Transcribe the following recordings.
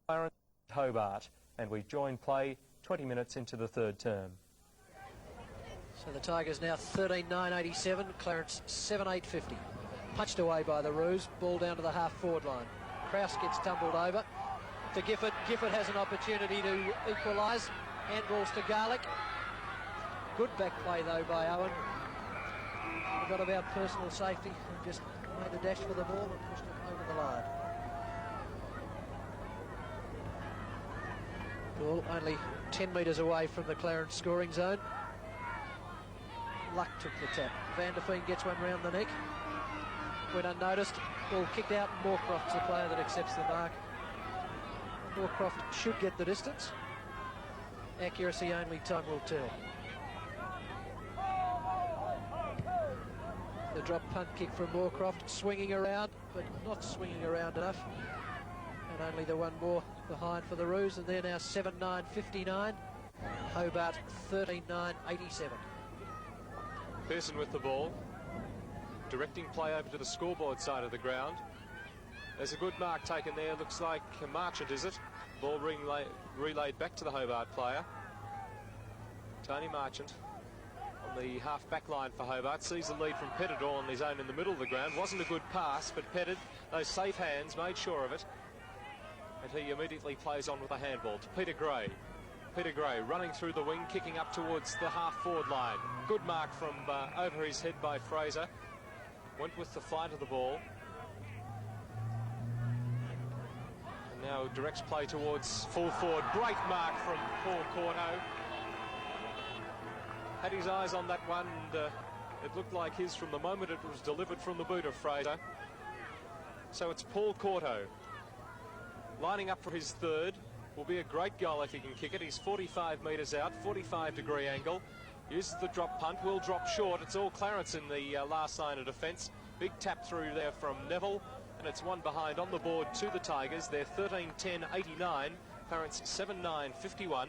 Clarence, Hobart, and we join play 20 minutes into the third term. So the Tigers now 13.987, Clarence 7.850. Punched away by the Roos, ball down to the half-forward line. Kraus gets tumbled over to Gifford. Gifford has an opportunity to equalise. Handballs to Garlick. Good back play though by Owen. Forgot about personal safety and just made a dash for the ball and pushed it over the line. Ball only 10 metres away from the Clarence scoring zone. Luck took the tap. Van der Veen gets one round the neck. Went unnoticed. Ball kicked out. Moorcroft's the player that accepts the mark. Moorcroft should get the distance. Accuracy only time will tell. The drop punt kick from Moorcroft, swinging around, but not swinging around enough. And only the one more behind for the Roos, and they're now 7.959. Hobart 13.987. Pearson with the ball, directing play over to the scoreboard side of the ground. There's a good mark taken there, looks like Marchant, is it? Ball relayed back to the Hobart player. Tony Marchant on the half-back line for Hobart, sees the lead from Pettit on his own in the middle of the ground. Wasn't a good pass, but Pettit, those safe hands, made sure of it. And he immediately plays on with a handball to Peter Gray. Peter Gray running through the wing, kicking up towards the half-forward line. Good mark from over his head by Fraser. Went with the flight of the ball. And now directs play towards full forward. Great mark from Paul Corno. Had his eyes on that one, and it looked like his from the moment it was delivered from the boot of Fraser. So it's Paul Corto lining up for his third. Will be a great goal if he can kick it. He's 45 metres out, 45-degree angle. Uses the drop punt, will drop short. It's all Clarence in the last line of defence. Big tap through there from Neville, and it's one behind on the board to the Tigers. They're 13.10.89, Clarence 7.9.51,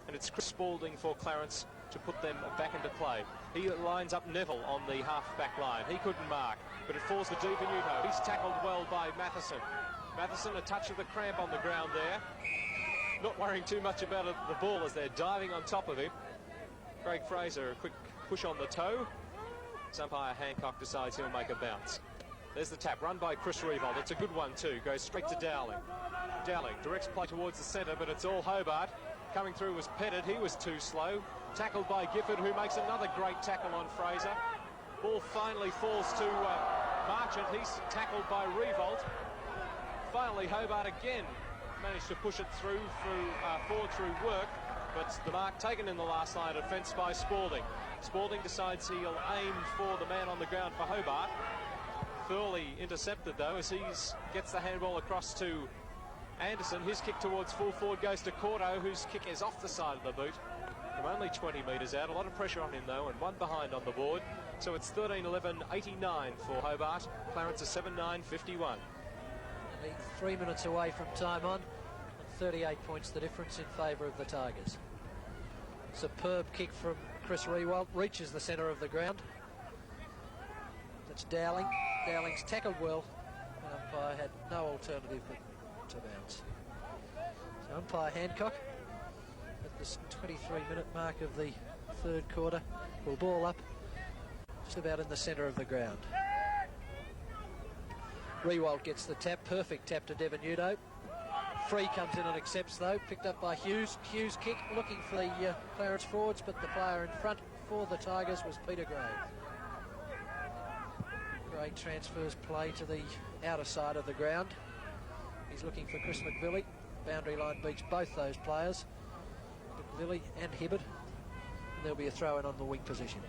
and it's Chris Spalding for Clarence to put them back into play. He lines up Neville on the half-back line. He couldn't mark, but it falls to DiVenuto. He's tackled well by Matheson. Matheson, a touch of the cramp on the ground there. Not worrying too much about the ball as they're diving on top of him. Craig Fraser, a quick push on the toe. Umpire Hancock decides he'll make a bounce. There's the tap, run by Chris Revolt. It's a good one too. Goes straight to Dowling. Dowling directs play towards the centre, but it's all Hobart. Coming through was Pettit. He was too slow. Tackled by Gifford, who makes another great tackle on Fraser. Ball finally falls to Marchant. He's tackled by Revolt. Finally, Hobart again managed to push it through forward through work, but the mark taken in the last line of defence by Spalding. Spalding decides he'll aim for the man on the ground for Hobart. Thurley intercepted though as he gets the handball across to Anderson. His kick towards full forward goes to Cordo, whose kick is off the side of the boot from only 20 metres out. A lot of pressure on him though, and one behind on the board. So it's 13.11.89 for Hobart. Clarence is 7.9.51. 3 minutes away from time on, and 38 points the difference in favour of the Tigers. Superb kick from Chris Rewalt, reaches the centre of the ground. That's Dowling. Dowling's tackled well, and umpire had no alternative but to bounce. So umpire Hancock at this 23-minute mark of the third quarter will ball up just about in the centre of the ground. Rewalt gets the tap, perfect tap to DiVenuto. Free comes in and accepts though, picked up by Hughes. Hughes kick, looking for the Clarence forwards, but the player in front for the Tigers was Peter Gray. Gray transfers play to the outer side of the ground. He's looking for Chris McVilly. Boundary line beats both those players, McVilly and Hibbert. And there'll be a throw in on the wing position.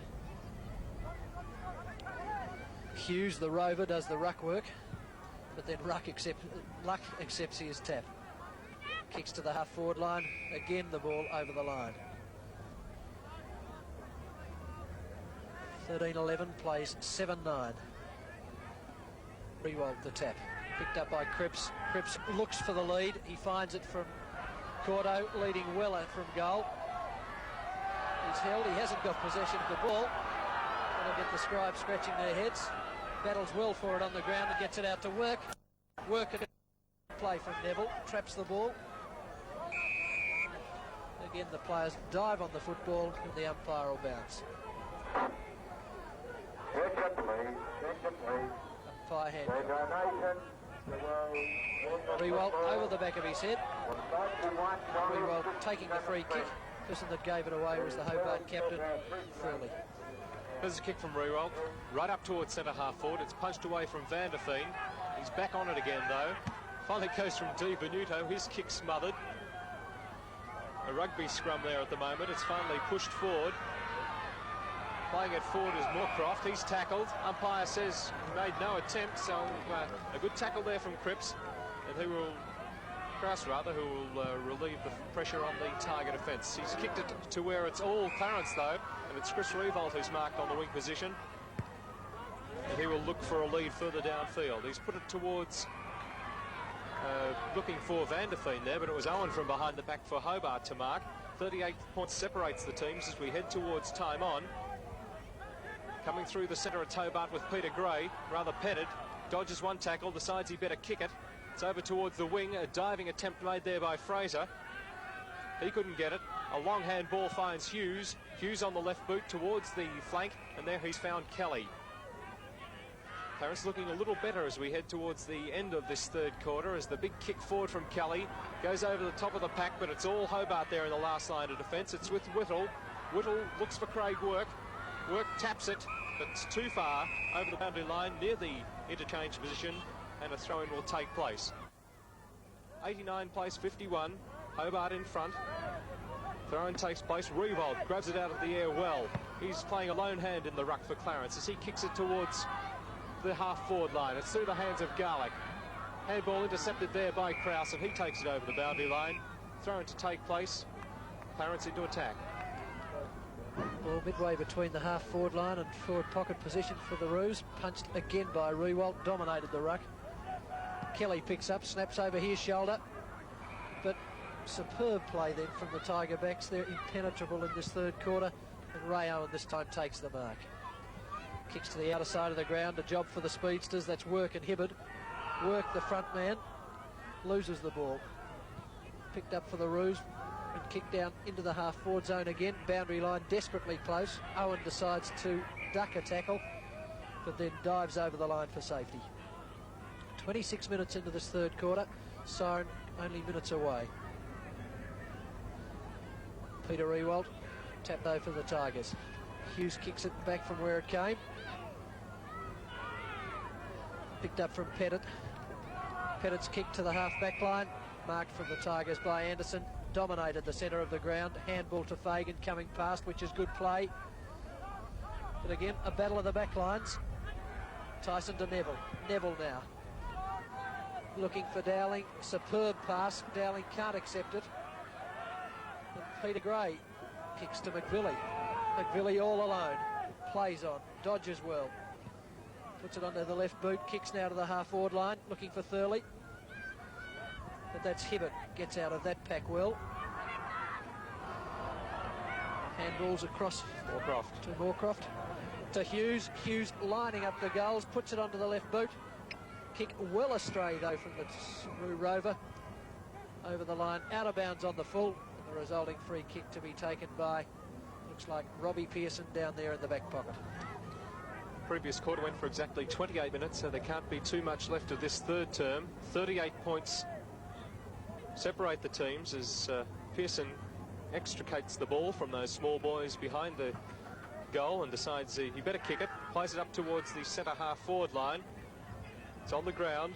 Hughes, the rover, does the ruck work, but then Luck accepts his tap. Kicks to the half-forward line. Again, the ball over the line. 13-11, plays 7-9. Rewalt the tap. Picked up by Cripps. Cripps looks for the lead. He finds it from Cordo, leading well from goal. He's held. He hasn't got possession of the ball. And I'll get the scribes scratching their heads. Battles well for it on the ground and gets it out to work. Work it play from Neville, traps the ball. Again, the players dive on the football and the umpire will bounce. Umpire hand. Rewalt over the back of his head. Rewalt taking the free kick. The person that gave it away was the Hobart captain, Thurley. There's a kick from Rewalt, right up towards centre half forward. It's punched away from Van der Veen. He's back on it again though. Finally goes from Di Benuto, his kick smothered. A rugby scrum there at the moment. It's finally pushed forward. Playing it forward is Moorcroft. He's tackled. Umpire says he made no attempt, so a good tackle there from Cripps, and Krause who will relieve the pressure on the target offence. He's kicked it to where it's all Clarence though, and it's Chris Rewalt who's marked on the wing position, and he will look for a lead further downfield. He's put it towards looking for Van der Veen there, but it was Owen from behind the back for Hobart to mark. 38 points separates the teams as we head towards time on. Coming through the centre of Hobart with Peter Gray, rather petted, dodges one tackle, decides he better kick it. It's over towards the wing, a diving attempt made there by Fraser. He couldn't get it. A long hand ball finds Hughes. Hughes on the left boot towards the flank, and there he's found Kelly. Clarence looking a little better as we head towards the end of this third quarter, as the big kick forward from Kelly goes over the top of the pack, but it's all Hobart there in the last line of defence. It's with Whittle. Whittle looks for Craig Work. Work taps it, but it's too far over the boundary line near the interchange position, and a throw-in will take place. 89 plays 51, Hobart in front. Throw-in takes place. Rewalt grabs it out of the air well. He's playing a lone hand in the ruck for Clarence as he kicks it towards the half-forward line. It's through the hands of Garlick. Handball intercepted there by Krause, and he takes it over the boundary line. Throw-in to take place. Clarence into attack. Ball midway between the half-forward line and forward pocket position for the Roos. Punched again by Rewalt, dominated the ruck. Kelly picks up, snaps over his shoulder. But superb play then from the Tiger backs. They're impenetrable in this third quarter. And Ray Owen this time takes the mark. Kicks to the outer side of the ground, a job for the speedsters. That's Work and Hibbard. Work, the front man, loses the ball. Picked up for the Roos and kicked down into the half-forward zone again. Boundary line desperately close. Owen decides to duck a tackle, but then dives over the line for safety. 26 minutes into this third quarter. Siren only minutes away. Peter Rewalt, tap though for the Tigers. Hughes kicks it back from where it came. Picked up from Pettit. Pettit's kick to the half-back line. Marked from the Tigers by Anderson. Dominated the centre of the ground. Handball to Fagan coming past, which is good play. But again, a battle of the back lines. Tyson to Neville. Neville now. Looking for Dowling. Superb pass. Dowling can't accept it. And Peter Gray kicks to McVilly. McVilly all alone. Plays on. Dodges well. Puts it onto the left boot. Kicks now to the half-forward line. Looking for Thurley. But that's Hibbert. Gets out of that pack well. Handballs across Moorcroft. to Moorcroft. To Hughes. Hughes lining up the goals. Puts it onto the left boot. Kick well astray though from the Subaru Rover. Over the line. Out of bounds on the full. And the resulting free kick to be taken by, looks like Robbie Pearson down there in the back pocket. Previous quarter went for exactly 28 minutes, so there can't be too much left of this third term. 38 points separate the teams as Pearson extricates the ball from those small boys behind the goal and decides he better kick it. Plays it up towards the centre half-forward line. It's on the ground.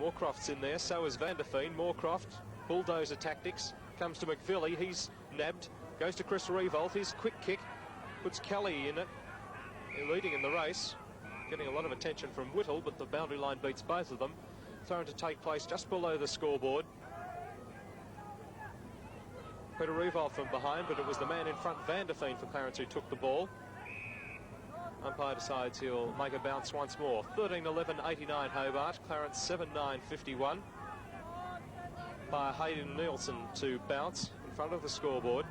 Moorcroft's in there, so is Van der Veen. Moorcroft, bulldozer tactics, comes to McVilly. He's nabbed, goes to Chris Rewalt. His quick kick puts Kelly in it, leading in the race, getting a lot of attention from Whittle, but the boundary line beats both of them. Thrown to take place just below the scoreboard. Peter Rewalt from behind, but it was the man in front, Van der Veen for Clarence, who took the ball. Umpire decides he'll make a bounce once more. 13-11-89 Hobart, Clarence 7-9-51. By Hayden Nielsen to bounce in front of the scoreboard.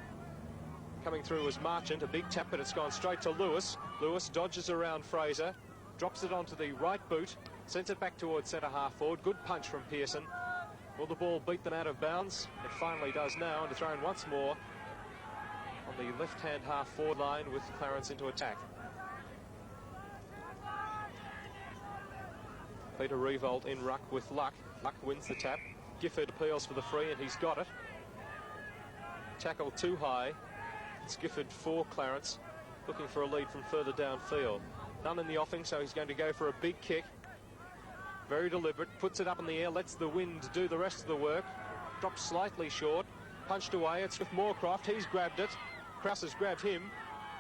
Coming through was Marchant, a big tap, but it's gone straight to Lewis. Lewis dodges around Fraser, drops it onto the right boot. Sends it back towards centre half forward. Good punch from Pearson. Will the ball beat them out of bounds? It finally does now, and it's thrown once more on the left-hand half forward line with Clarence into attack. Peter Revolt in ruck with Luck. Luck wins the tap. Gifford appeals for the free, and he's got it. Tackle too high. It's Gifford for Clarence, looking for a lead from further downfield. None in the offing, so he's going to go for a big kick. Very deliberate, puts it up in the air, lets the wind do the rest of the work. Drops slightly short, punched away. It's with Moorcroft. He's grabbed it. Krause has grabbed him.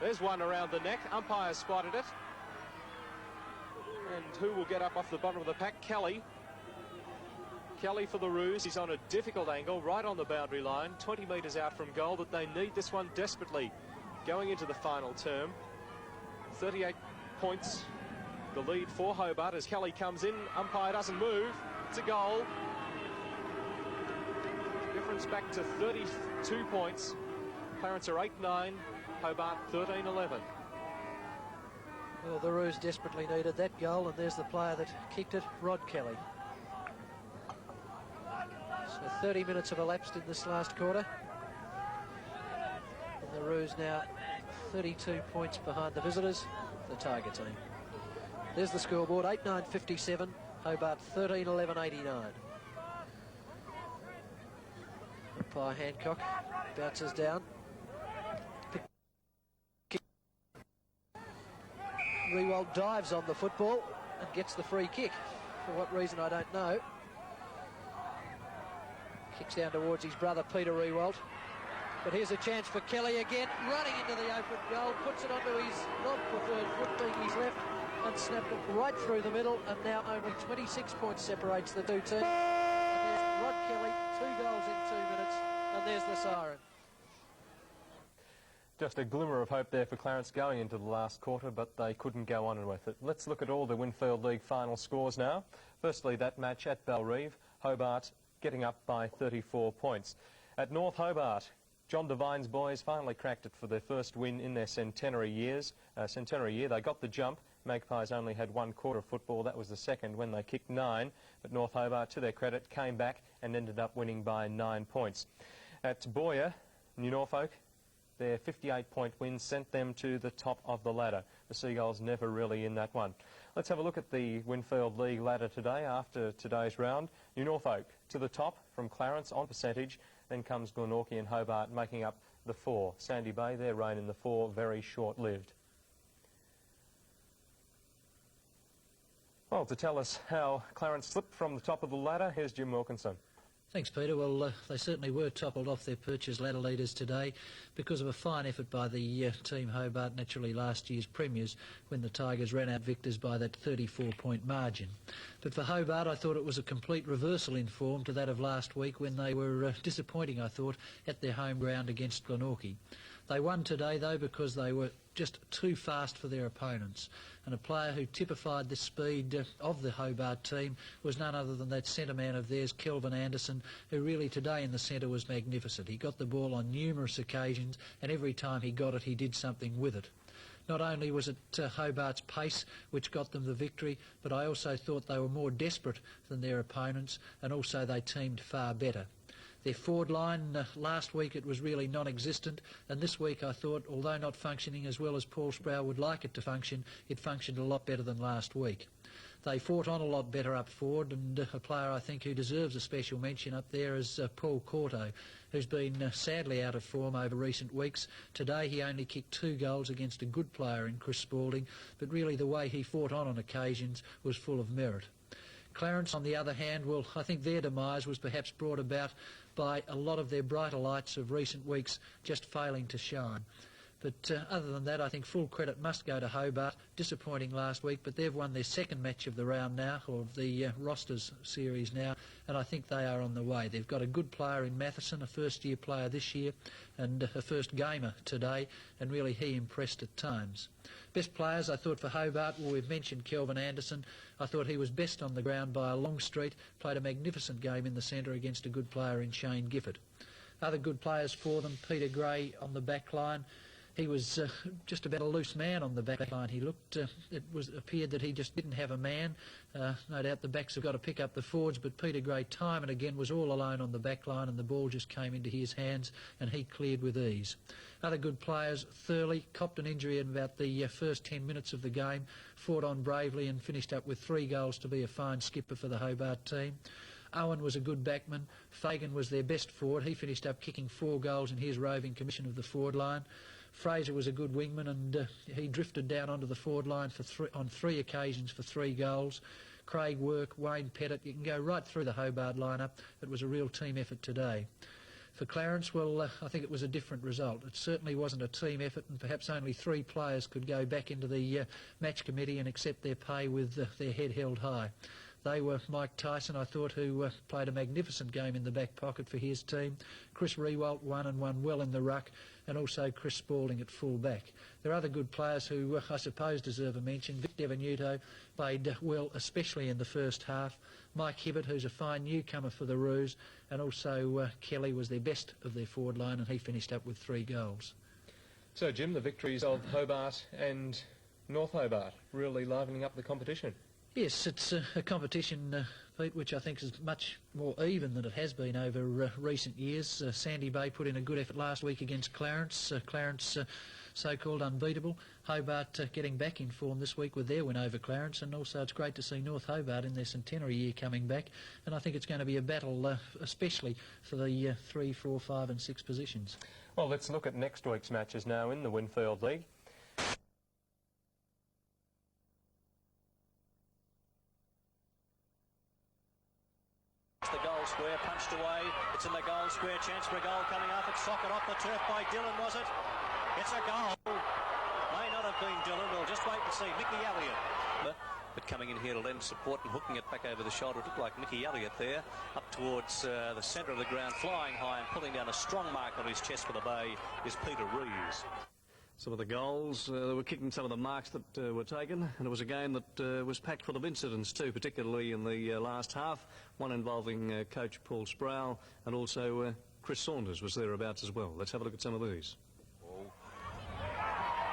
There's one around the neck. Umpire spotted it. And who will get up off the bottom of the pack? Kelly. Kelly for the Roos. He's on a difficult angle, right on the boundary line, 20 metres out from goal, but they need this one desperately going into the final term. 38 points, the lead for Hobart as Kelly comes in. Umpire doesn't move. It's a goal. Difference back to 32 points. Clarence are 8-9, Hobart 13-11. Well, the Roos desperately needed that goal, and there's the player that kicked it, Rod Kelly. So 30 minutes have elapsed in this last quarter. And the Roos now 32 points behind the visitors, the Tiger team. There's the scoreboard, 8-9-57, Hobart 13-11-89. Umpire Hancock bounces down. Rewalt dives on the football and gets the free kick. For what reason, I don't know. Kicks down towards his brother, Peter Rewalt. But here's a chance for Kelly again, running into the open goal, puts it onto his non-preferred foot, being his left, and snapped it right through the middle, and now only 26 points separates the two teams. And there's Rod Kelly, 2 goals in 2 minutes, and there's the siren. Just a glimmer of hope there for Clarence going into the last quarter, but they couldn't go on with it. Let's look at all the Winfield League final scores now. Firstly, that match at Bellerive, Hobart getting up by 34 points. At North Hobart, John Devine's boys finally cracked it for their first win in their centenary year. They got the jump. Magpies only had 1 quarter of football. That was the second when they kicked 9. But North Hobart, to their credit, came back and ended up winning by 9 points. At Boyer, New Norfolk, their 58-point win sent them to the top of the ladder. The Seagulls never really in that one. Let's have a look at the Winfield League ladder today after today's round. New Norfolk to the top from Clarence on percentage. Then comes Glenorchy and Hobart making up the 4. Sandy Bay, their reign in the 4, very short-lived. Well, to tell us how Clarence slipped from the top of the ladder, here's Jim Wilkinson. Thanks, Peter. Well, they certainly were toppled off their perches ladder leaders today because of a fine effort by the team Hobart, naturally last year's premiers, when the Tigers ran out victors by that 34-point margin. But for Hobart, I thought it was a complete reversal in form to that of last week when they were disappointing, I thought, at their home ground against Glenorchy. They won today, though, because they were just too fast for their opponents. And a player who typified the speed of the Hobart team was none other than that centre man of theirs, Kelvin Anderson, who really today in the centre was magnificent. He got the ball on numerous occasions, and every time he got it, he did something with it. Not only was it Hobart's pace which got them the victory, but I also thought they were more desperate than their opponents, and also they teamed far better. Their forward line, last week it was really non-existent, and this week I thought, although not functioning as well as Paul Sproul would like it to function, it functioned a lot better than last week. They fought on a lot better up forward, and a player I think who deserves a special mention up there is Paul Corto, who's been sadly out of form over recent weeks. Today he only kicked 2 goals against a good player in Chris Spalding, but really the way he fought on occasions was full of merit. Clarence, on the other hand, well, I think their demise was perhaps brought about by a lot of their brighter lights of recent weeks just failing to shine. But other than that, I think full credit must go to Hobart. Disappointing last week, but they've won their second match of the round now, or of the rosters series now, and I think they are on the way. They've got a good player in Matheson, a first-year player this year, and a first gamer today, and really he impressed at times. Best players, I thought, for Hobart, well, we've mentioned Kelvin Anderson. I thought he was best on the ground by a long street, played a magnificent game in the centre against a good player in Shane Gifford. Other good players for them, Peter Gray on the back line. he was just about a loose man on the back line. He looked, appeared that he just didn't have a man. No doubt the backs have got to pick up the forwards, but Peter Gray time and again was all alone on the back line, and the ball just came into his hands and he cleared with ease. Other good players, Thurley copped an injury in about the first 10 minutes of the game, fought on bravely and finished up with 3 goals to be a fine skipper for the Hobart team. Owen was a good backman. Fagan was their best forward. He finished up kicking 4 goals in his roving commission of the forward line. Fraser was a good wingman, and he drifted down onto the forward line on 3 occasions for 3 goals. Craig Work, Wayne Pettit, you can go right through the Hobart lineup. It was a real team effort today. For Clarence, well, I think it was a different result. It certainly wasn't a team effort, and perhaps only 3 players could go back into the match committee and accept their pay with their head held high. They were Mike Tyson, I thought, who played a magnificent game in the back pocket for his team. Chris Rewalt won well in the ruck, and also Chris Spalding at full back. There are other good players who I suppose deserve a mention. Vic Devenuto played well, especially in the first half. Mike Hibbert, who's a fine newcomer for the Roos, and also Kelly was their best of their forward line, and he finished up with 3 goals. So, Jim, the victories of Hobart and North Hobart really livening up the competition. Yes, it's a competition, Pete, which I think is much more even than it has been over recent years. Sandy Bay put in a good effort last week against Clarence. Clarence so-called unbeatable. Hobart getting back in form this week with their win over Clarence, and also it's great to see North Hobart in their centenary year coming back, and I think it's going to be a battle especially for the 3, 4, 5 and 6 positions. Well, let's look at next week's matches now in the Winfield League. The goal square, punched away, it's in the goal square, chance for a goal coming off, it's socket off the turf by Dillon, was it? It's a goal. May not have been Dillon, we'll just wait and see. Mickey Elliott. But coming in here to lend support and hooking it back over the shoulder, it looked like Mickey Elliott there, up towards the centre of the ground, flying high and pulling down a strong mark on his chest for the Bay is Peter Reeves. Some of the goals were kicking some of the marks that were taken, and it was a game that was packed full of incidents too, particularly in the last half, one involving coach Paul Sproul, and also Chris Saunders was thereabouts as well. Let's have a look at some of these.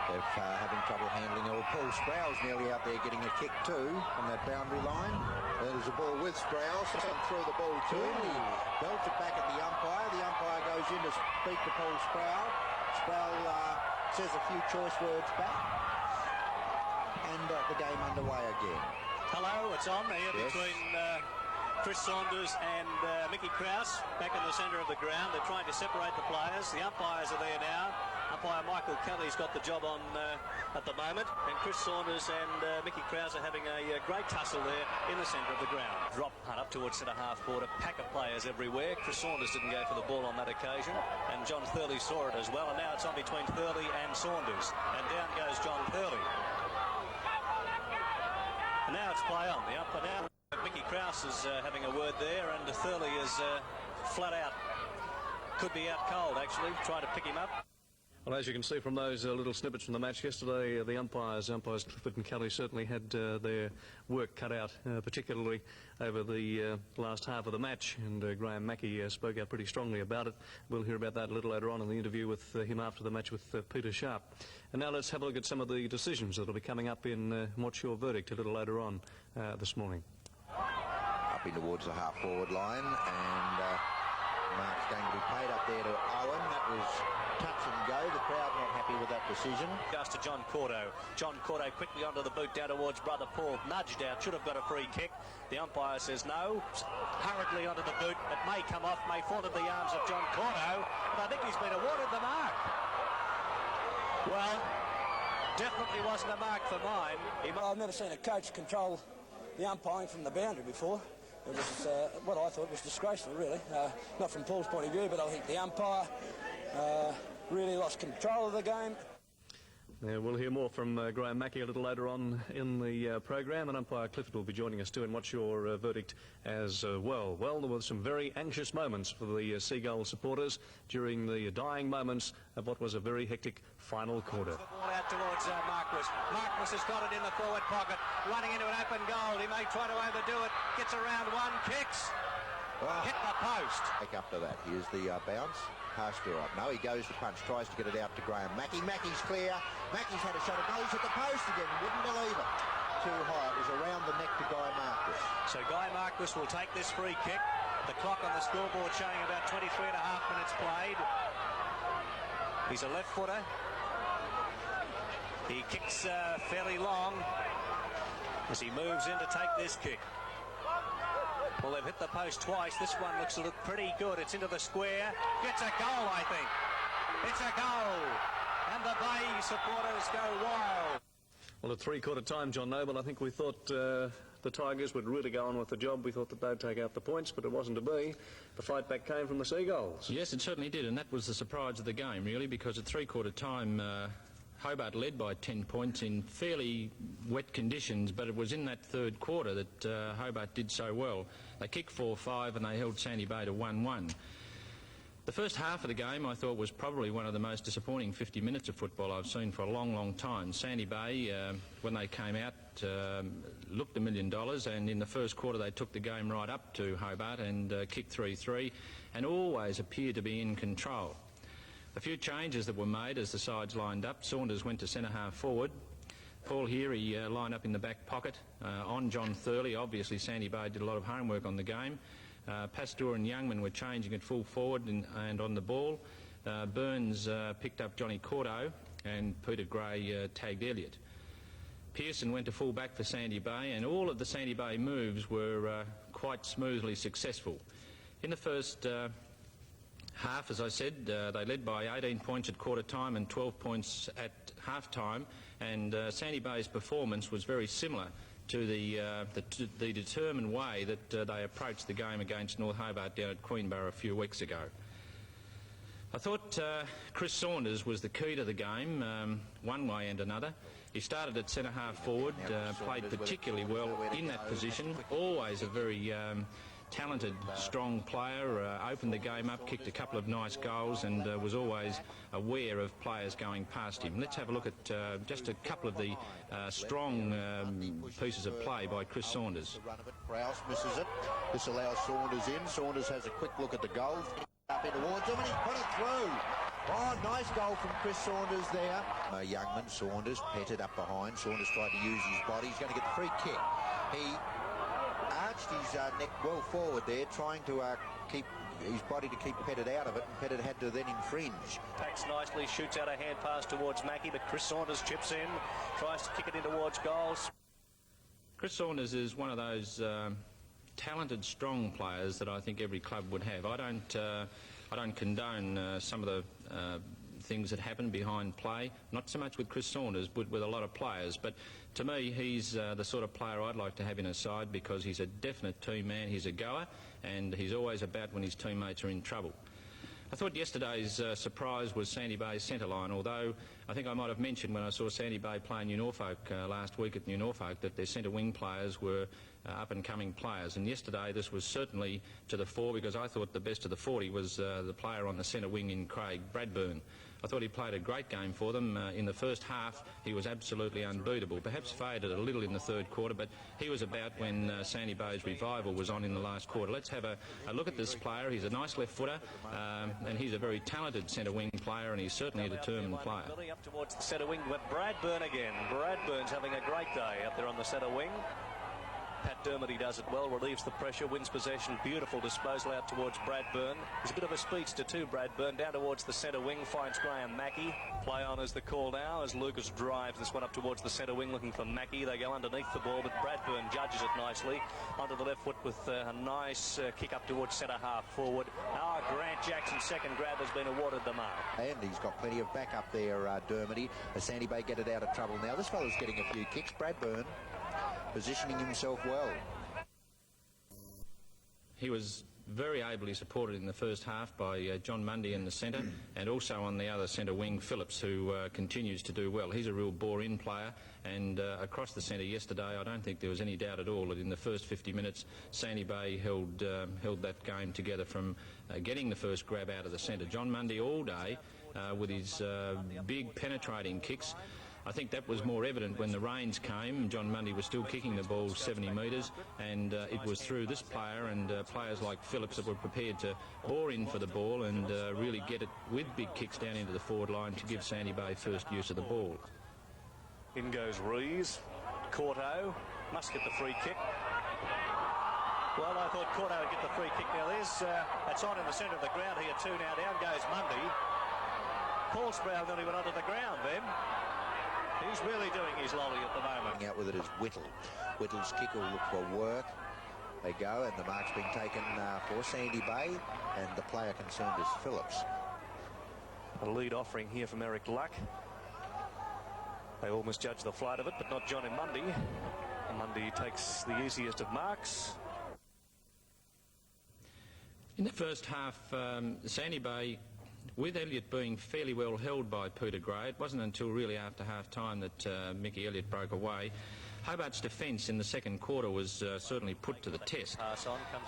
They're having trouble handling it. Paul Sproul's nearly out there getting a kick too on that boundary line. There's a ball with Sproul, so throw the ball to him. He belts it back at the umpire. The umpire goes in to speak to Paul Sproul. Sproul says a few choice words back, and the game underway again. Hello, it's on here between Chris Saunders and Mickey Krause back in the centre of the ground. They're trying to separate the players. The umpires are there now. Umpire Michael Kelly's got the job on at the moment, and Chris Saunders and Mickey Krause are having a great tussle there in the centre of the ground. Drop punt up towards centre half quarter, pack of players everywhere. Chris Saunders didn't go for the ball on that occasion, and John Thurley saw it as well, and now it's on between Thurley and Saunders, and down goes John Thurley. And now it's play on. The umpire now. Mickey Krause is having a word there, and Thurley is flat out. Could be out cold, actually, trying to pick him up. Well, as you can see from those little snippets from the match yesterday, the umpires Clifford and Kelly certainly had their work cut out, particularly over the last half of the match, and Graham Mackey spoke out pretty strongly about it. We'll hear about that a little later on in the interview with him after the match with Peter Sharp. And now let's have a look at some of the decisions that will be coming up in What's Your Verdict a little later on this morning. Up in towards the half-forward line, and mark's going to be paid up there to Owen. That was touch and go. The crowd not happy with that decision. Goes to John Cordo. John Cordo quickly onto the boot down towards brother Paul. Nudged out, should have got a free kick. The umpire says no. Hurriedly onto the boot. It may come off, may fall into the arms of John Cordo, but I think he's been awarded the mark. Well, definitely wasn't a mark for mine. I've never seen a coach control the umpiring from the boundary before. It was what I thought was disgraceful, really. Not from Paul's point of view, but I think the umpire really lost control of the game. Yeah, we'll hear more from Graham Mackey a little later on in the programme, and umpire Clifford will be joining us too. And what's your verdict as well? Well, there were some very anxious moments for the Seagull supporters during the dying moments of what was a very hectic final quarter. The ball out towards Marquis. Marquis has got it in the forward pocket, running into an open goal. He may try to overdo it. Gets around one, kicks. Hit the post. Back up to that. Here's the bounce. Pass to up. No, he goes to punch. Tries to get it out to Graham Mackey. Mackey's clear. Mackey's had a shot at goal. He's at the post again. Wouldn't believe it. Too high. It was around the neck to Guy Marcus. So Guy Marcus will take this free kick. The clock on the scoreboard showing about 23 and a half minutes played. He's a left footer. He kicks fairly long as he moves in to take this kick. Well, they've hit the post twice. This one looks to look pretty good. It's into the square. Gets a goal, I think. It's a goal. And the Bay supporters go wild. Well, at three-quarter time, John Noble, I think we thought the Tigers would really go on with the job. We thought that they'd take out the points, but it wasn't to be. The fight back came from the Seagulls. Yes, it certainly did, and that was the surprise of the game, really, because at three-quarter time, Hobart led by 10 points in fairly wet conditions, but it was in that third quarter that Hobart did so well. They kicked 4-5 and they held Sandy Bay to 1-1. The first half of the game I thought was probably one of the most disappointing 50 minutes of football I've seen for a long, long time. Sandy Bay, when they came out, looked $1 million, and in the first quarter they took the game right up to Hobart and kicked 3-3 and always appeared to be in control. A few changes that were made as the sides lined up. Saunders went to centre-half forward. Paul Heary lined up in the back pocket on John Thurley. Obviously Sandy Bay did a lot of homework on the game. Pasteur and Youngman were changing at full forward and on the ball. Burns picked up Johnny Cordo and Peter Gray tagged Elliott. Pearson went to full back for Sandy Bay, and all of the Sandy Bay moves were quite smoothly successful. In the first half, as I said, they led by 18 points at quarter time and 12 points at half time, and Sandy Bay's performance was very similar to the determined way that they approached the game against North Hobart down at Queenborough a few weeks ago. I thought Chris Saunders was the key to the game, one way and another. He started at centre-half forward, played particularly well in that position, always a very talented, strong player, opened the game up, kicked a couple of nice goals and was always aware of players going past him. Let's have a look at just a couple of the strong pieces of play by Chris Saunders. Prowse misses it. This allows Saunders in. Saunders has a quick look at the goal. Up in towards him and he's put it through. Oh, nice goal from Chris Saunders there. Youngman, Saunders, petted up behind. Saunders tried to use his body. He's going to get the free kick. He arched his neck well forward there, trying to keep his body to keep Pettit out of it, and Pettit had to then infringe. Packs nicely, shoots out a hand pass towards Mackey, but Chris Saunders chips in, tries to kick it in towards goals. Chris Saunders is one of those talented, strong players that I think every club would have. I don't condone some of the things that happen behind play, not so much with Chris Saunders, but with a lot of players. But to me, he's the sort of player I'd like to have in a side because he's a definite team man, he's a goer, and he's always about when his teammates are in trouble. I thought yesterday's surprise was Sandy Bay's centre line, although I think I might have mentioned when I saw Sandy Bay play New Norfolk last week at New Norfolk that their centre wing players were up-and-coming players, and yesterday this was certainly to the fore because I thought the best of the 40 was the player on the centre wing in Craig Bradburn. I thought he played a great game for them. In the first half he was absolutely unbeatable, perhaps faded a little in the third quarter, but he was about when Sandy Bay's revival was on in the last quarter. Let's have a look at this player. He's a nice left footer and he's a very talented centre wing player, and he's certainly a determined player. Up towards the centre wing with Bradburn again. Bradburn's having a great day up there on the centre wing. Pat Dermody does it well, relieves the pressure, wins possession, beautiful disposal out towards Bradburn. He's a bit of a speedster too, Bradburn, down towards the centre wing, finds Graham Mackey. Play on is the call now as Lucas drives this one up towards the centre wing looking for Mackey. They go underneath the ball, but Bradburn judges it nicely. Onto the left foot with a nice kick up towards centre half forward. Grant Jackson's second grab has been awarded the mark. And he's got plenty of backup there, Dermody. As Sandy Bay get it out of trouble now. This fellow's getting a few kicks, Bradburn, positioning himself well. He was very ably supported in the first half by John Mundy in the centre, and also on the other centre wing Phillips, who continues to do well. He's a real bore-in player, and across the centre yesterday I don't think there was any doubt at all that in the first 50 minutes Sandy Bay held that game together from getting the first grab out of the centre. John Mundy all day with his big penetrating kicks. I think that was more evident when the rains came. John Mundy was still kicking the ball 70 metres, and it was through this player and players like Phillips that were prepared to bore in for the ball and really get it with big kicks down into the forward line to give Sandy Bay first use of the ball. In goes Rees. Corto must get the free kick. Well, I thought Corto would get the free kick. Now there's it's on in the centre of the ground here too. Now down goes Mundy. Paul Sproul nearly went onto the ground then. He's really doing his lolly at the moment. Out with it is Whittle. Whittle's kick will look for work. They go, and the mark's been taken for Sandy Bay, and the player concerned is Phillips. A lead offering here from Eric Luck. They all misjudge the flight of it, but not Johnny Mundy. Mundy takes the easiest of marks. In the first half, Sandy Bay, with Elliott being fairly well held by Peter Gray, it wasn't until really after half-time that Mickey Elliott broke away. Hobart's defence in the second quarter was certainly put to the test.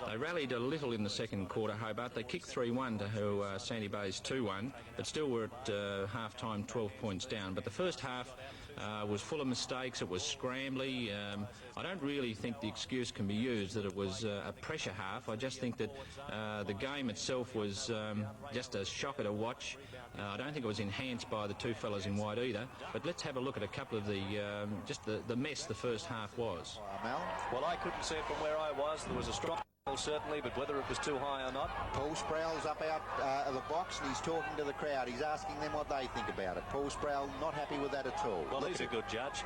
They rallied a little in the second quarter, Hobart. They kicked 3-1 to Sandy Bay's 2-1, but still were at half-time 12 points down. But the first half was full of mistakes. It was scrambly. I don't really think the excuse can be used that it was a pressure half. I just think that the game itself was just a shocker to watch. I don't think it was enhanced by the two fellas in white either. But let's have a look at a couple of the just the mess the first half was. Well, I couldn't see it from where I was. There was a strong certainly, but whether it was too high or not. Paul Sproul's up out of the box, and he's talking to the crowd. He's asking them what they think about it. Paul Sproul not happy with that at all. Well, he's a good judge.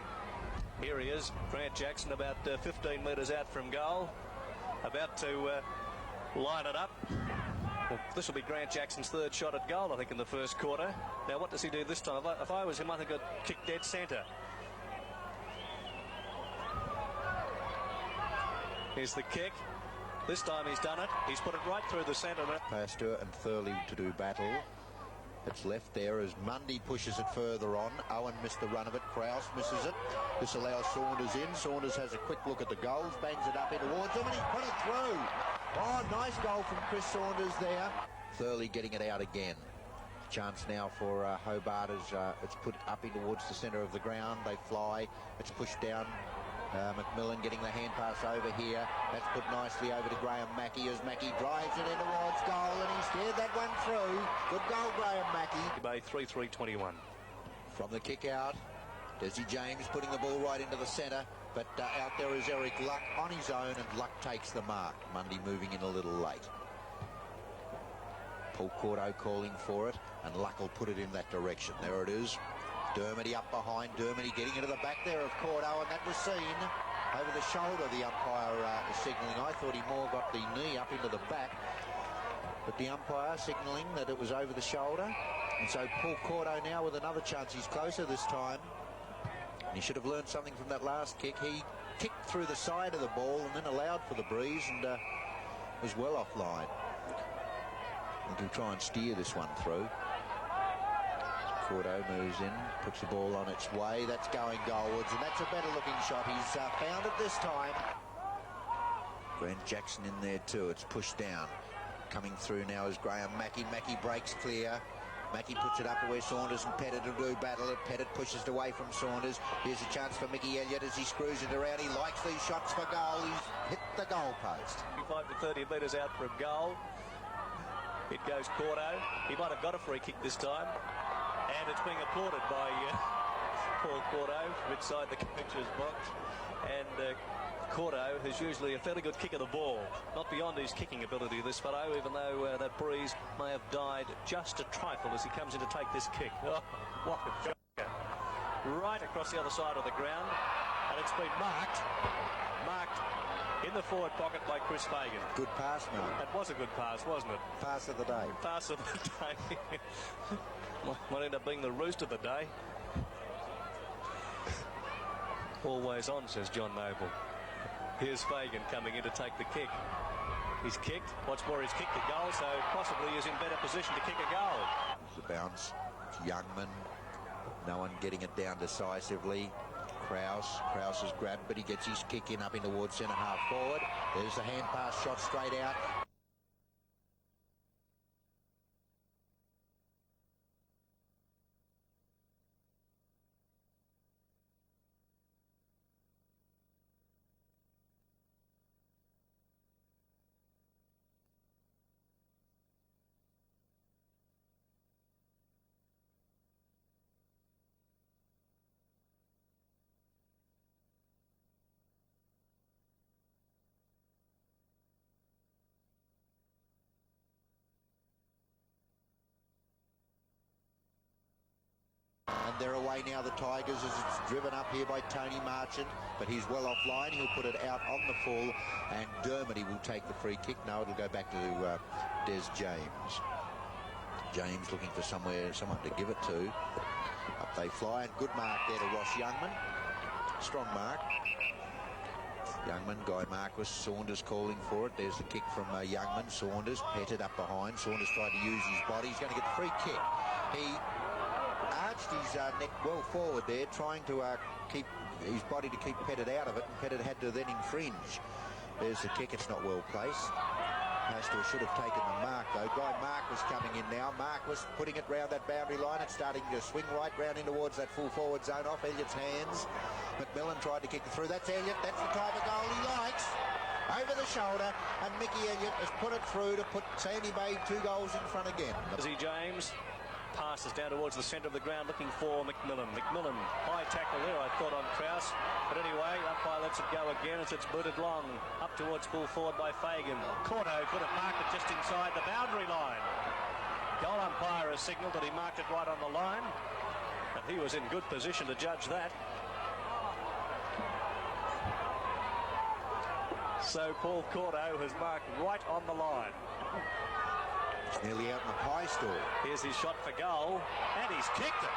Here he is, Grant Jackson, about 15 metres out from goal, about to line it up. Well, this will be Grant Jackson's third shot at goal, I think, in the first quarter. Now, what does he do this time? If I was him, I think I'd kick dead centre. Here's the kick. This time he's done it. He's put it right through the centre. Pasteur and Thurley to do battle. It's left there as Mundy pushes it further on. Owen missed the run of it. Krause misses it. This allows Saunders in. Saunders has a quick look at the goals, bangs it up in towards him, and he's put it through. Oh, nice goal from Chris Saunders there. Thurley getting it out again. Chance now for Hobart as it's put up in towards the centre of the ground. They fly. It's pushed down. McMillan getting the hand pass over here. That's put nicely over to Graham Mackey as Mackey drives it in towards goal, and he steered that one through. Good goal, Graham Mackey. Bay 3-3-21. From the kick out, Desi James putting the ball right into the centre, but out there is Eric Luck on his own, and Luck takes the mark. Mundy moving in a little late. Paul Corto calling for it, and Luck will put it in that direction. There it is. Dermody up behind. Dermody getting into the back there of Cordo, and that was seen over the shoulder. The umpire is signalling. I thought he more got the knee up into the back, but the umpire signalling that it was over the shoulder. And so Paul Cordo now with another chance. He's closer this time. And he should have learned something from that last kick. He kicked through the side of the ball and then allowed for the breeze and was well offline. And he'll try and steer this one through. Cordo moves in, puts the ball on its way. That's going goalwards, and that's a better looking shot. He's found it this time. Grant Jackson in there too. It's pushed down. Coming through now is Graham Mackey. Mackey breaks clear. Mackey puts it up where Saunders and Pettit will do battle. Pettit pushes it away from Saunders. Here's a chance for Mickey Elliott as he screws it around. He likes these shots for goal. He's hit the goal post. 25 to 30 metres out from goal. It goes Cordo. He might have got a free kick this time. And it's being applauded by Paul Cordo from inside the coach's box. And Cordo has usually a fairly good kick of the ball. Not beyond his kicking ability, this fellow, even though that breeze may have died just a trifle as he comes in to take this kick. Oh, what a shocker. Right across the other side of the ground. And it's been marked in the forward pocket by Chris Fagan. Good pass, Mark. That was a good pass, wasn't it? Pass of the day. Pass of the day. Might end up being the roost of the day. Always on, says John Noble. Here's Fagan coming in to take the kick. He's kicked. What's more, he's kicked the goal, so possibly he's in better position to kick a goal. The bounce. It's Youngman. No one getting it down decisively. Krause is grabbed, but he gets his kick in up in towards centre half forward. There's the hand pass shot straight out. they're away now, the Tigers, as it's driven up here by Tony Marchant, but he's well offline. He'll put it out on the full, and Dermody will take the free kick. No, it'll go back to Des James. James looking for someone to give it to. Up they fly, and good mark there to Ross Youngman. Strong mark. Youngman, Guy Marquis, Saunders calling for it. There's the kick from Youngman. Saunders petted up behind. Saunders tried to use his body. He's going to get the free kick. He arched his neck well forward there, trying to keep his body to keep Pettit out of it, and Pettit had to then infringe. There's the kick. It's not well placed. Pastor should have taken the mark, though. Guy Marquis coming in now. Marquis putting it round that boundary line. It's starting to swing right round in towards that full forward zone off Elliott's hands. McMillan tried to kick it through. That's Elliott. That's the type of goal he likes. Over the shoulder, and Mickey Elliott has put it through to put Sandy Bay 2 goals in front again. James passes down towards the centre of the ground looking for McMillan. McMillan, high tackle there, I thought, on Krause. But anyway, umpire lets it go again as it's booted long up towards full forward by Fagan. Corto could have marked it just inside the boundary line. Goal umpire has signalled that he marked it right on the line, and he was in good position to judge that. So Paul Corto has marked right on the line. Nearly out in the pie store. Here's his shot for goal, and he's kicked it.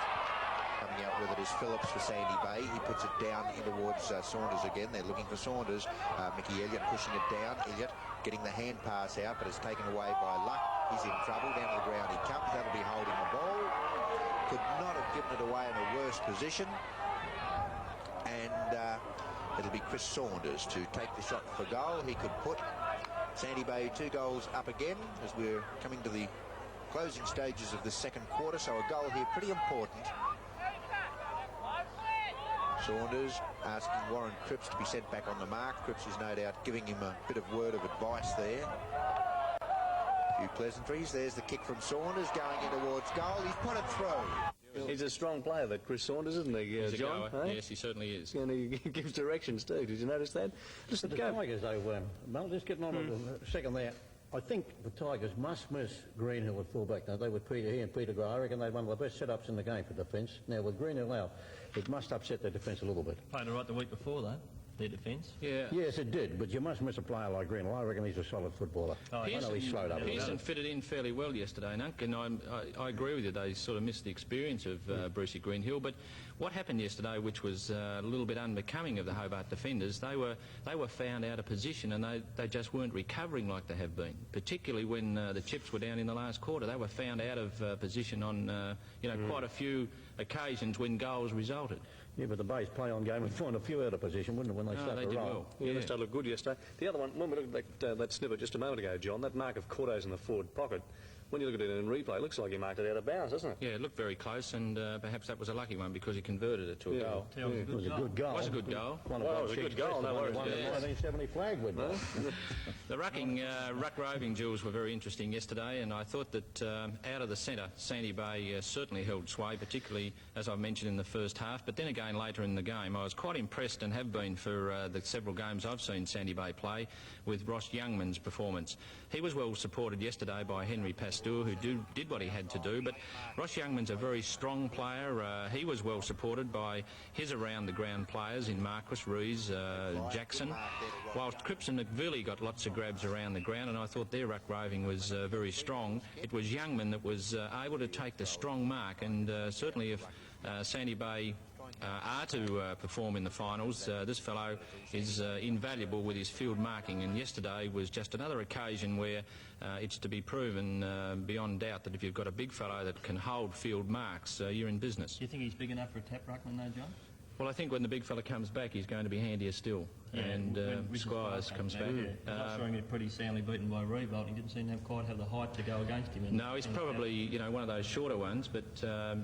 Coming out with it is Phillips for Sandy Bay. He puts it down in towards Saunders again. They're looking for Saunders. Mickey Elliott pushing it down. Elliott getting the hand pass out, but it's taken away by Luck. He's in trouble. Down to the ground he comes. That'll be holding the ball. Could not have given it away in a worse position. And it'll be Chris Saunders to take the shot for goal. He could put Sandy Bay 2 goals up again as we're coming to the closing stages of the second quarter, so a goal here pretty important. Saunders asking Warren Cripps to be sent back on the mark. Cripps is no doubt giving him a bit of word of advice there. A few pleasantries. There's the kick from Saunders going in towards goal. He's put it through. He's a strong player, that Chris Saunders, isn't he, John? Hey? Yes, he certainly is. And he gives directions too. Did you notice that? Listen, the Tigers, though, Mel, just getting on a second there. I think the Tigers must miss Greenhill at fullback. Now, they with Peter here and Peter Gray. I reckon they're one of the best setups in the game for defence. Now, with Greenhill out, it must upset their defence a little bit. Played all right the week before, though, their defence. Yeah. Yes, it did, but you must miss a player like Greenhill. I reckon he's a solid footballer. I know he's slowed up a little Pearson bit. fitted in fairly well yesterday, Nunk, and I agree with you. They sort of missed the experience of Brucey Greenhill. But what happened yesterday, which was a little bit unbecoming of the Hobart defenders, they were found out of position, and they just weren't recovering like they have been. Particularly when the Chips were down in the last quarter, they were found out of position on quite a few occasions when goals resulted. Yeah, but the Bays play on game and find a few out of position, wouldn't it, when they start to roll? Well. Yeah, they started to look good yesterday. The other one, when we looked at that snippet just a moment ago, John, that mark of Cordo's in the forward pocket, when you look at it in replay, it looks like he marked it out of bounds, doesn't it? Yeah, it looked very close, and perhaps that was a lucky one because he converted it to a goal. Yeah, it was a good goal. It was a good goal. Well, it was a good goal, no worries. The 1970 flag with no? The ruck roving duels were very interesting yesterday, and I thought that out of the centre, Sandy Bay certainly held sway, particularly, as I mentioned, in the first half. But then again, later in the game, I was quite impressed, and have been for the several games I've seen Sandy Bay play, with Ross Youngman's performance. He was well supported yesterday by Henry Pasteur, who did what he had to do, but Ross Youngman's a very strong player. He was well supported by his around-the-ground players in Marquis, Rees, Jackson, whilst Cripps and McVilly got lots of grabs around the ground, and I thought their ruck roving was very strong. It was Youngman that was able to take the strong mark, and certainly if Sandy Bay are to perform in the finals, this fellow is invaluable with his field marking, and yesterday was just another occasion where it's to be proven beyond doubt that if you've got a big fellow that can hold field marks, you're in business. Do you think he's big enough for a tap ruckman, though, John? Well, I think when the big fella comes back, he's going to be handier still. Yeah, and Squires comes back. I saw him get pretty soundly beaten by Revolt. He didn't seem to quite have the height to go against him. No, he's probably one of those shorter ones. But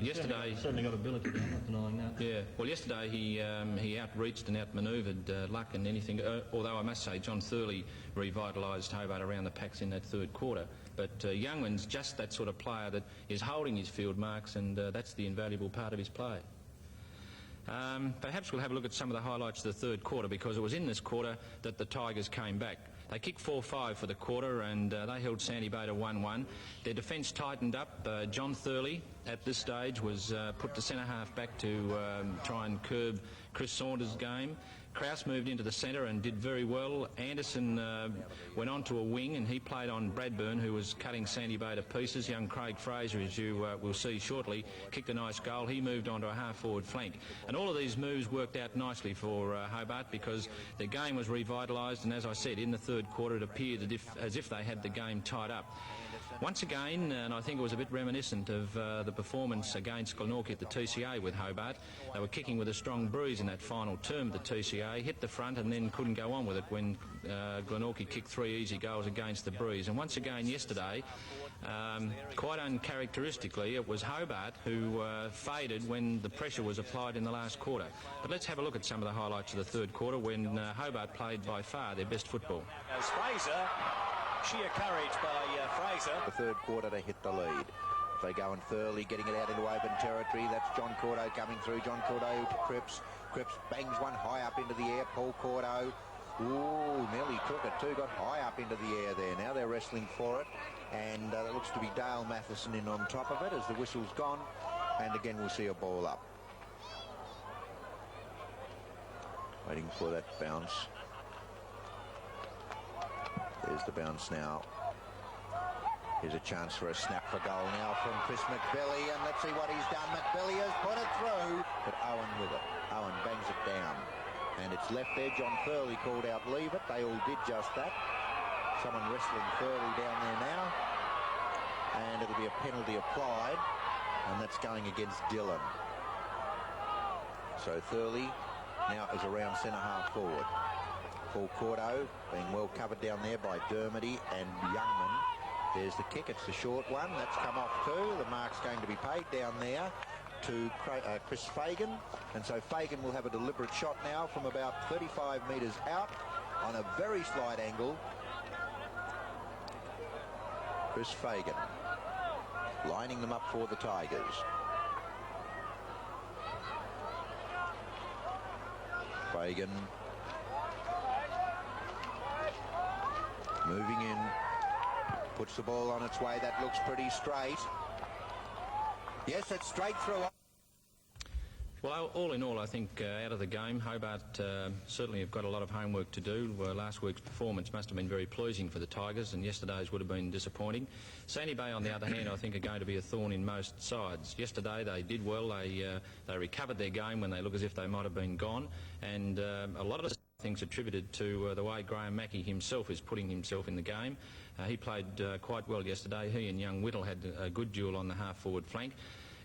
yesterday, certainly got ability. I'm not denying that. Yeah. Well, yesterday he outreached and outmanoeuvred Luck and anything. Although I must say, John Thurley revitalised Hobart around the packs in that third quarter. But Youngman's just that sort of player that is holding his field marks, and that's the invaluable part of his play. Perhaps we'll have a look at some of the highlights of the third quarter, because it was in this quarter that the Tigers came back. They kicked 4-5 for the quarter, and they held Sandy Bay to 1-1. Their defence tightened up. John Thurley, at this stage, was put to centre-half back to try and curb Chris Saunders' game. Krause moved into the centre and did very well. Anderson went on to a wing, and he played on Bradburn, who was cutting Sandy Bay to pieces. Young Craig Fraser, as you will see shortly, kicked a nice goal. He moved onto a half-forward flank. And all of these moves worked out nicely for Hobart, because the game was revitalised, and as I said, in the third quarter it appeared as if they had the game tied up. Once again, and I think it was a bit reminiscent of the performance against Glenorchy at the TCA with Hobart. They were kicking with a strong breeze in that final term of the TCA, hit the front and then couldn't go on with it when Glenorchy kicked 3 easy goals against the breeze. And once again yesterday, quite uncharacteristically, it was Hobart who faded when the pressure was applied in the last quarter. But let's have a look at some of the highlights of the third quarter when Hobart played by far their best football. As Fraser, sheer courage by Fraser. The third quarter to hit the lead. They go and Thurley getting it out into open territory. That's John Cordo coming through. John Cordo to Cripps. Cripps bangs one high up into the air. Paul Cordo. Ooh, nearly took it too. Got high up into the air there. Now they're wrestling for it. And it looks to be Dale Matheson in on top of it as the whistle's gone. And again we'll see a ball up. Waiting for that bounce. There's the bounce now. Here's a chance for a snap for goal now from Chris McBilly, and let's see what he's done. McBilly has put it through, but Owen with it. Owen bangs it down, and it's left there. John Thurley called out leave it. They all did just that. Someone wrestling Thurley down there now, and it'll be a penalty applied, and that's going against Dillon. So Thurley now is around centre-half forward. Paul Cordo being well covered down there by Dermody and Youngman. There's the kick. It's the short one. That's come off too. The mark's going to be paid down there to Chris Fagan. And so Fagan will have a deliberate shot now from about 35 metres out on a very slight angle. Chris Fagan lining them up for the Tigers. Fagan moving in, puts the ball on its way. That looks pretty straight. Yes, it's straight through. Well, all in all, I think out of the game, Hobart certainly have got a lot of homework to do. Last week's performance must have been very pleasing for the Tigers, and yesterday's would have been disappointing. Sandy Bay, on the other hand, I think are going to be a thorn in most sides. Yesterday they did well. They recovered their game when they look as if they might have been gone, and a lot of the things attributed to the way Graham Mackey himself is putting himself in the game. He played quite well yesterday. He and young Whittle had a good duel on the half-forward flank.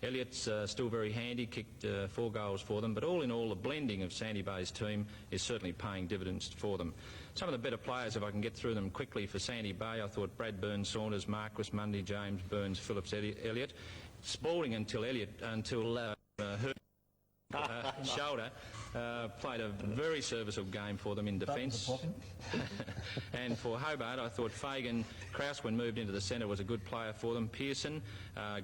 Elliott's still very handy, kicked 4 goals for them, but all in all the blending of Sandy Bay's team is certainly paying dividends for them. Some of the better players, if I can get through them quickly for Sandy Bay, I thought Bradburn, Saunders, Marquis, Mundy, James, Burns, Phillips, Elliott. Spalding until hurt shoulder played a very serviceable game for them in defence. And for Hobart, I thought Fagan, Krause, when moved into the centre, was a good player for them. Pearson,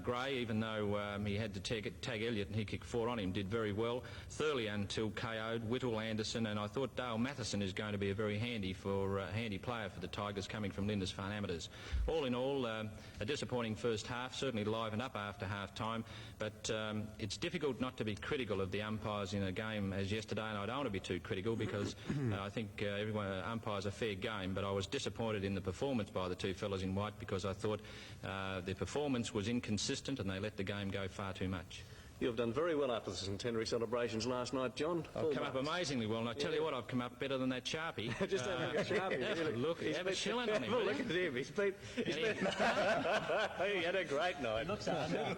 Gray, even though he had to tag Elliott and he kicked 4 on him, did very well. Thurley until KO'd, Whittle, Anderson, and I thought Dale Matheson is going to be a very handy player for the Tigers coming from Lindisfarne Amateurs. All in all, a disappointing first half, certainly livened up after half-time, but it's difficult not to be critical of the umpires in a game as yesterday, and I don't want to be too critical because I think everyone umpires a fair game, but I was disappointed in the performance by the two fellas in white because I thought their performance was inconsistent and they let the game go far too much. You've done very well after the centenary celebrations last night, John. I've come up amazingly well, and I tell you what, I've come up better than that Sharpie. Just having a Sharpie, really. Look, have a shilling on him. Have a look at him. He's been he had a great night. He looks 100.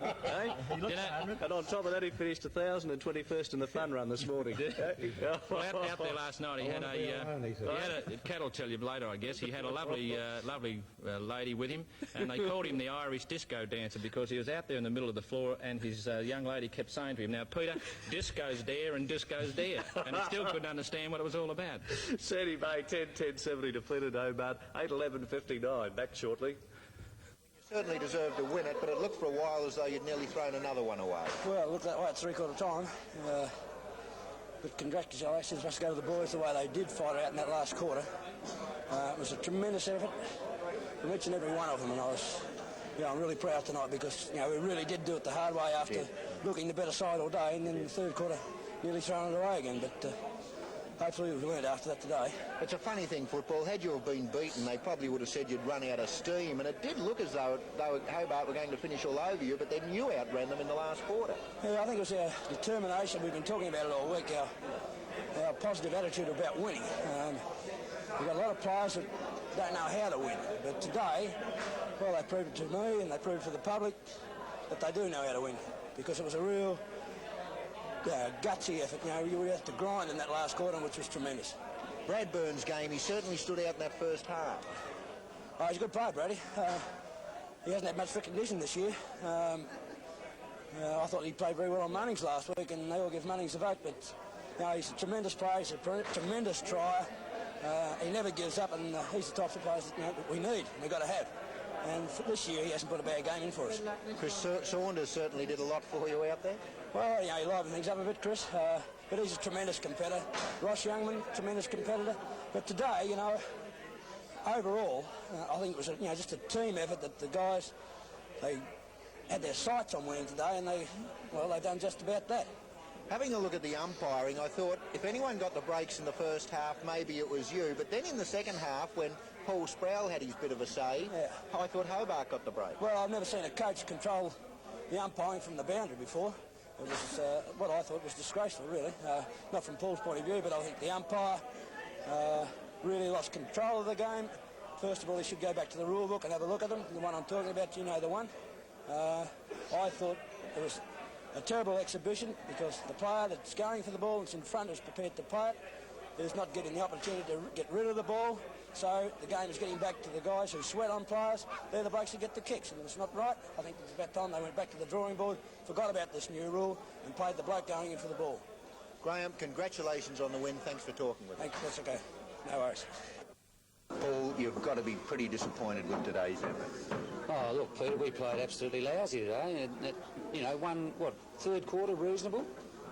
He looks 100. And on top of that, he finished 1,021st in the fun run this morning. Well, out there last night, he had a Cat will tell you later, I guess. He had a lovely lady with him, and they called him the Irish disco dancer because he was out there in the middle of the floor, and his young lady kept saying to him, "Now, Peter, disco's there and disco's there," and he still couldn't understand what it was all about. Sandy Bay 10-10-70 defeated Hobart 8-11-59. Back shortly. You certainly deserved to win it, but it looked for a while as though you'd nearly thrown another one away. Well, it looked that way at three-quarter time. But congratulations must go to the boys the way they did fight out in that last quarter. It was a tremendous effort from each and every one of them, and I'm really proud tonight because we really did do it the hard way after looking the better side all day, and then in the third quarter nearly thrown it away again. But hopefully we've learned after that today. It's a funny thing, football. Had you have been beaten, they probably would have said you'd run out of steam, and it did look as though Hobart were going to finish all over you, but then you outran them in the last quarter. Yeah, I think it was our determination. We've been talking about it all week, our positive attitude about winning. We've got a lot of players that don't know how to win, but today, well, they proved it to me and they proved it to the public that they do know how to win, because it was a real gutsy effort. You would have to grind in that last quarter, which was tremendous. Bradburn's game, he certainly stood out in that first half. Oh, he's a good player, Brady. He hasn't had much recognition this year. I thought he played very well on Munnings last week, and they all give Munnings a vote, but he's a tremendous player, he's a tremendous trier. He never gives up, and he's the type of players that we need and we've got to have. And this year he hasn't put a bad game in for us. Chris Saunders certainly did a lot for you out there. Well, he livened things up a bit, Chris, but he's a tremendous competitor. Ross Youngman, tremendous competitor. But today, overall, I think it was just a team effort that the guys, they had their sights on winning today, and they've done just about that. Having a look at the umpiring, I thought if anyone got the breaks in the first half, maybe it was you. But then in the second half, when Paul Sproul had his bit of a say, I thought Hobart got the break. Well, I've never seen a coach control the umpiring from the boundary before. It was what I thought was disgraceful, really. Not from Paul's point of view, but I think the umpire really lost control of the game. First of all, he should go back to the rule book and have a look at them. The one I'm talking about, the one. I thought it was a terrible exhibition because the player that's going for the ball that's in front is prepared to play it, is not getting the opportunity to get rid of the ball, so the game is getting back to the guys who sweat on players. They're the blokes who get the kicks, and it's not right. I think it's about time they went back to the drawing board, forgot about this new rule, and played the bloke going in for the ball. Graham, congratulations on the win. Thanks for talking with us. Thanks, that's okay. No worries. Paul, you've got to be pretty disappointed with today's effort. Oh, look, Peter, we played absolutely lousy today. Third quarter reasonable.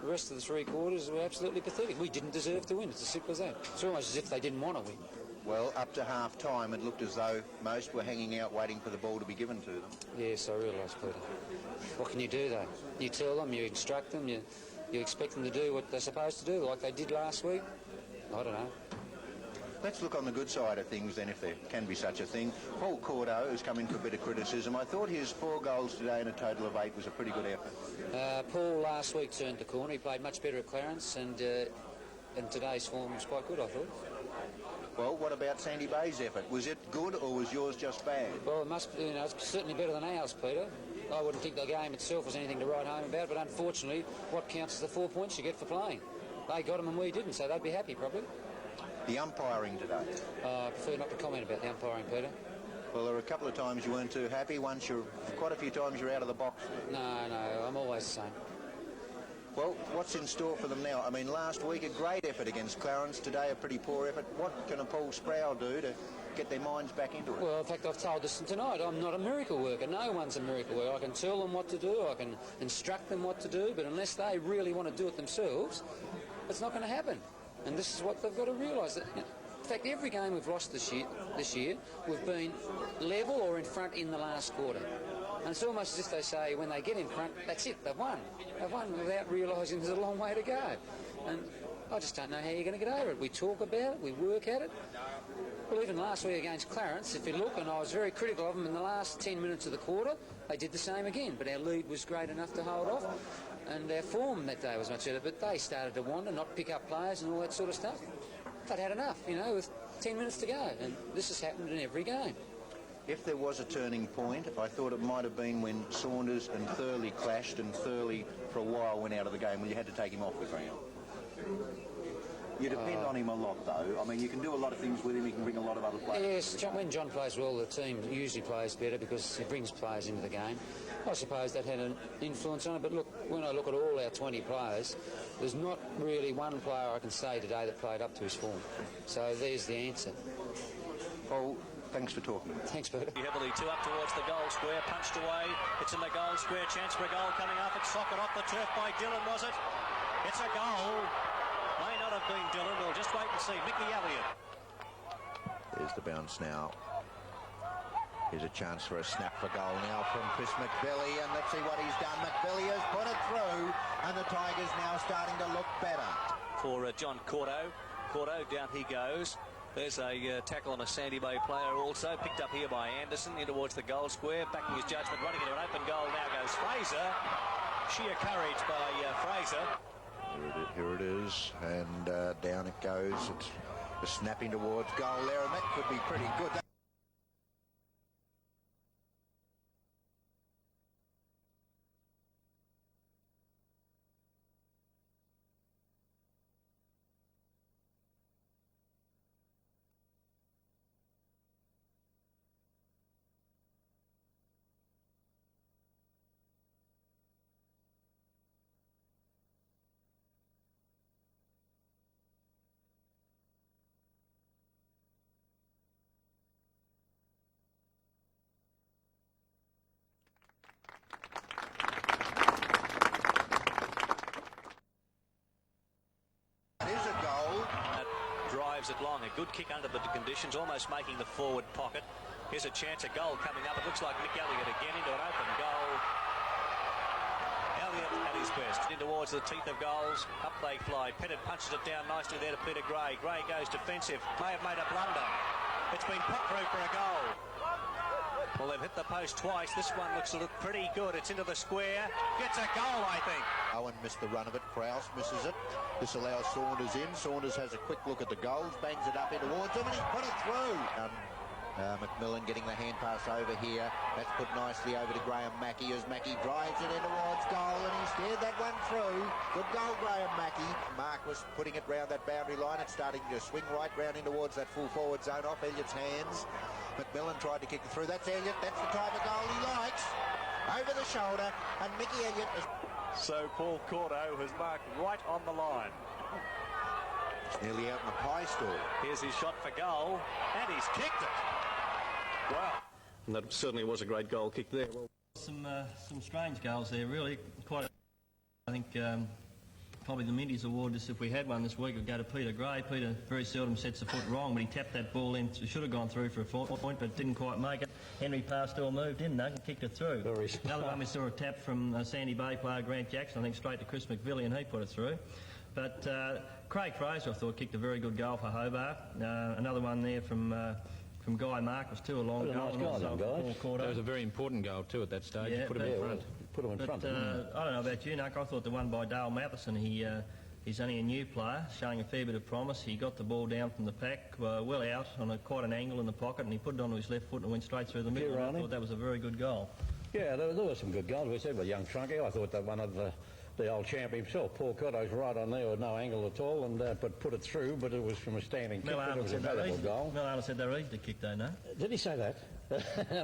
The rest of the three quarters were absolutely pathetic. We didn't deserve to win. It's as simple as that. It's almost as if they didn't want to win. Well, up to half-time, it looked as though most were hanging out waiting for the ball to be given to them. Yes, I realise, Peter. What can you do, though? You tell them, you instruct them, you expect them to do what they're supposed to do, like they did last week. I don't know. Let's look on the good side of things then, if there can be such a thing. Paul Cordo has come in for a bit of criticism. I thought his 4 goals today in a total of 8 was a pretty good effort. Paul last week turned the corner. He played much better at Clarence, and today's form was quite good, I thought. Well, what about Sandy Bay's effort? Was it good or was yours just bad? Well, it must be, it's certainly better than ours, Peter. I wouldn't think the game itself was anything to write home about, but unfortunately, what counts is the 4 points you get for playing. They got them and we didn't, so they'd be happy, probably. The umpiring today? I prefer not to comment about the umpiring, Peter. Well, there were a couple of times you weren't too happy. Quite a few times you're out of the box. No, I'm always the same. Well, what's in store for them now? I mean, last week a great effort against Clarence. Today a pretty poor effort. What can a Paul Sproul do to get their minds back into it? Well, in fact, I've told this tonight. I'm not a miracle worker. No one's a miracle worker. I can tell them what to do. I can instruct them what to do. But unless they really want to do it themselves, it's not going to happen. And this is what they've got to realise. In fact, every game we've lost this year, we've been level or in front in the last quarter. And it's almost as if they say, when they get in front, that's it, they've won. They've won without realising there's a long way to go. And I just don't know how you're going to get over it. We talk about it, we work at it. Well, even last week against Clarence, if you look, and I was very critical of them in the last 10 minutes of the quarter, they did the same again. But our lead was great enough to hold off. And our form that day was much better, but they started to wander, not pick up players and all that sort of stuff. They'd had enough, with 10 minutes to go, and this has happened in every game. If there was a turning point, I thought it might have been when Saunders and Thurley clashed, and Thurley for a while went out of the game when you had to take him off the ground. You depend on him a lot, though. I mean, you can do a lot of things with him. He can bring a lot of other players. Yes, when John plays well, the team usually plays better because he brings players into the game. I suppose that had an influence on it, but look, when I look at all our 20 players, there's not really one player I can say today that played up to his form. So there's the answer. Paul, thanks for talking. Thanks, Peter. Heavily, 2 up towards the goal square, punched away. It's in the goal square, chance for a goal coming up. It's socket off the turf by Dillon, was it? It's a goal. have been Dillon. We'll just wait and see. Mickey Elliott. There's the bounce now. Here's a chance for a snap for goal now from Chris McBilly, and let's see what he's done. McBilly has put it through, and the Tigers now starting to look better. For John Cordo. Cordo, down he goes. There's a tackle on a Sandy Bay player also, picked up here by Anderson, in towards the goal square, backing his judgment, running into an open goal. Now goes Fraser. Sheer courage by Fraser. Here it is, and down it goes. It's snapping towards goal there, and that could be pretty good. It long. A good kick under the conditions, almost making the forward pocket. Here's a chance, a goal coming up. It looks like Mick Elliott again into an open goal. Elliott at his best. In towards the teeth of goals. Up they fly. Pettit punches it down nicely there to Peter Gray. Gray goes defensive. May have made a blunder. It's been put through for a goal. Well, they've hit the post twice. This one looks pretty good. It's into the square. Gets a goal, I think. Owen missed the run of it. Krause misses it. This allows Saunders in. Saunders has a quick look at the goals, bangs it up in towards him, and he's put it through. McMillan getting the hand pass over here. That's put nicely over to Graham Mackey as Mackey drives it in towards goal, and he steered that one through. Good goal, Graham Mackey. Mark was putting it round that boundary line. It's starting to swing right round in towards that full forward zone off Elliott's hands. McMillan tried to kick it through. That's Elliott. That's the type of goal he likes. Over the shoulder, and Mickey Elliott is... So Paul Cordo has marked right on the line. It's nearly out in the pie store. Here's his shot for goal, and he's kicked it. Wow. And that certainly was a great goal kick there. Well, some strange goals there, really. I think probably the Minties Award, if we had one this week, would go to Peter Gray. Peter very seldom sets the foot wrong, but he tapped that ball in. It should have gone through for a point, but didn't quite make it. Henry Parstall moved in, though, and kicked it through. The other one we saw a tap from Sandy Bay player Grant Jackson, I think straight to Chris McVilly, and he put it through. But Craig Fraser, I thought, kicked a very good goal for Hobart. Another one there from Guy Marcus, too, a long goal. That was a very important goal, too, at that stage. Yeah, put him in front. Put him in front. I don't know about you, Nuck. I thought the one by Dale Matheson, he's only a new player, showing a fair bit of promise. He got the ball down from the pack, well out, on quite an angle in the pocket, and he put it onto his left foot and went straight through the middle. I thought that was a very good goal. Yeah, there were some good goals. We said with young Trunky, I thought that one of the old champ himself, Paul Cotto's right on there with no angle at all, and but put it through, but it was from a standing kick. It was a valuable goal. Mel Arnold said they were easy to kick, though, no? Did he say that?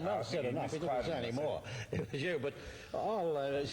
Mel said enough. He didn't say any more. It was you, but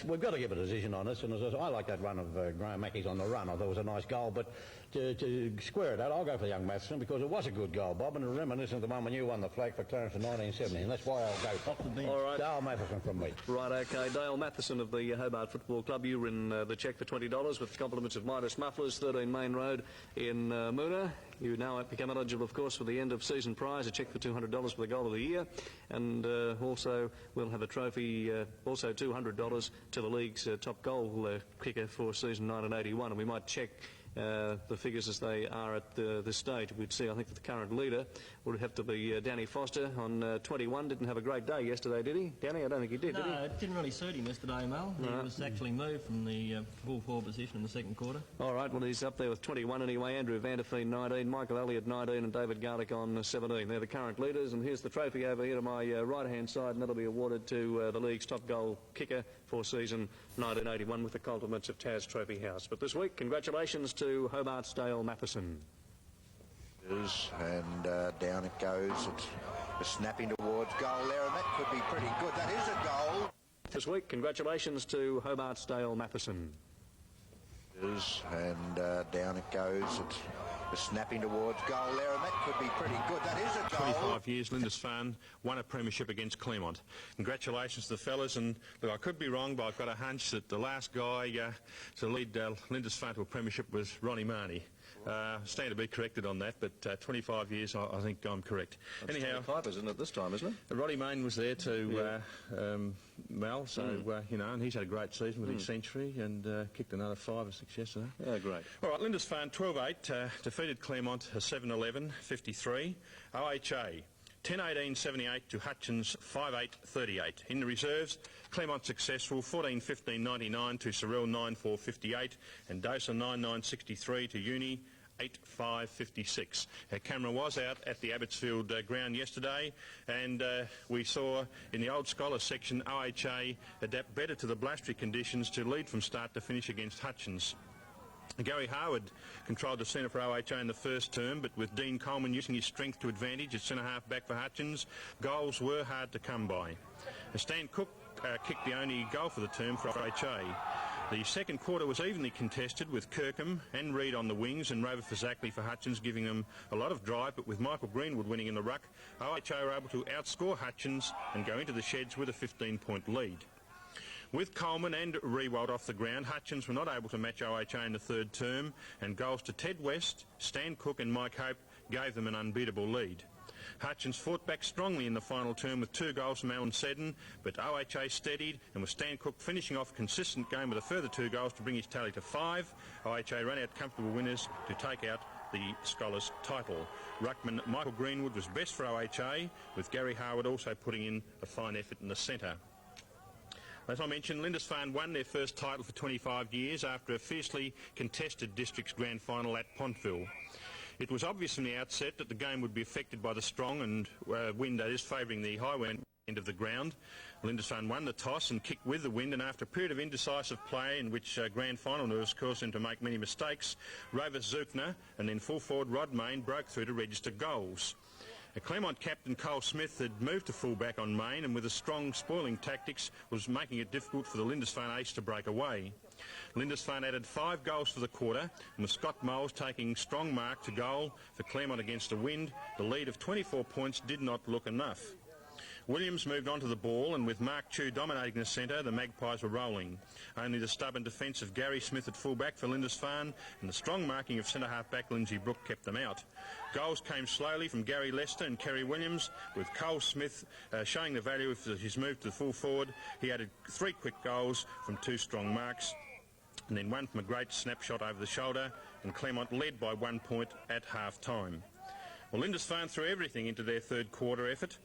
we've got to give a decision on this. And I like that run of Graham Mackey's on the run. I thought it was a nice goal, but to square it out, I'll go for young Matheson because it was a good goal, Bob, and reminiscent of the one when you won the flag for Clarence in 1970, and that's why I'll go. Off the bench. All right. Dale Matheson from me. Right, OK. Dale Matheson of the Hobart Football Club. You were in the cheque for $20 with compliments of Midas Mufflers, 13 Main Road in Moona. You now become eligible, of course, for the end-of-season prize, a cheque for $200 for the goal of the year, and also we'll have a trophy, also $200 to the league's top goal kicker for season 1981, and we might check the figures as they are at this stage. We'd see, I think, that the current leader would have to be Danny Foster on 21. Didn't have a great day yesterday, did he? Danny, I don't think he did, did he? No, it didn't really suit him yesterday, Mel. He was actually moved from the full forward position in the second quarter. All right, well, he's up there with 21 anyway. Andrew Vanderveen, 19, Michael Elliott, 19, and David Garlick on 17. They're the current leaders, and here's the trophy over here to my right-hand side, and that'll be awarded to the league's top goal kicker for season 1981 with the compliments of Taz Trophy House. But this week, congratulations to Hobart's Dale Matheson. And down it goes. It's snapping towards goal there, and that could be pretty good. That is a goal. This week, congratulations to Hobart's Dale Matheson. And down it goes. It's snapping towards goal there, and that could be pretty good. That is a goal. 25 years, Lindisfarne won a premiership against Claremont. Congratulations to the fellas, and look, I could be wrong, but I've got a hunch that the last guy to lead Lindisfarne to a premiership was Ronnie Marnie. Stand to be corrected on that, but 25 years, I think I'm correct. Anyhow, Pipers, isn't it, this time, isn't it? Roddy Main was there to Mel, so, you know, and he's had a great season with his century and kicked another 5 or 6 yesterday. Yeah, great. All right, Lindisfarne 12-8, defeated Claremont 7-11, 53. OHA 10-18-78 to Hutchins 5-8-38. In the reserves, Claremont successful 14-15-99 to Sorrel 9-4-58 and Dosa 9-9-63 to Uni 8-5-56. Our camera was out at the Abbotsfield ground yesterday, and we saw in the Old Scholars section OHA adapt better to the blustery conditions to lead from start to finish against Hutchins. Gary Harwood controlled the centre for OHA in the first term, but with Dean Coleman using his strength to advantage at centre-half back for Hutchins, goals were hard to come by. Stan Cook kicked the only goal for the term for OHA. The second quarter was evenly contested with Kirkham and Reid on the wings and Rover Fazakli for Hutchins giving them a lot of drive, but with Michael Greenwood winning in the ruck, OHA were able to outscore Hutchins and go into the sheds with a 15-point lead. With Coleman and Rewald off the ground, Hutchins were not able to match OHA in the third term, and goals to Ted West, Stan Cook and Mike Hope gave them an unbeatable lead. Hutchins fought back strongly in the final term with 2 goals from Alan Seddon, but OHA steadied, and with Stan Cook finishing off a consistent game with a further 2 goals to bring his tally to 5, OHA ran out comfortable winners to take out the Scholars title. Ruckman Michael Greenwood was best for OHA, with Gary Harwood also putting in a fine effort in the centre. As I mentioned, Lindisfarne won their first title for 25 years after a fiercely contested districts grand final at Pontville. It was obvious from the outset that the game would be affected by the strong and wind that is favouring the high end of the ground. Lindisfarne won the toss and kicked with the wind, and after a period of indecisive play in which grand final nerves caused them to make many mistakes, Rover Zufner and then full forward Rod Main broke through to register goals. Claremont captain Cole Smith had moved to full-back on Main, and with a strong spoiling tactics was making it difficult for the Lindisfarne ace to break away. Lindisfarne added 5 goals for the quarter, and with Scott Moles taking strong mark to goal for Claremont against the wind, the lead of 24 points did not look enough. Williams moved onto the ball, and with Mark Chew dominating the centre, the Magpies were rolling. Only the stubborn defence of Gary Smith at full-back for Lindisfarne and the strong marking of centre-half back Lindsay Brook kept them out. Goals came slowly from Gary Lester and Kerry Williams, with Cole Smith showing the value of his move to the full forward. He added 3 quick goals from 2 strong marks, and then 1 from a great snapshot over the shoulder, and Claremont led by 1 point at half-time. Well, Lindisfarne threw everything into their third quarter effort,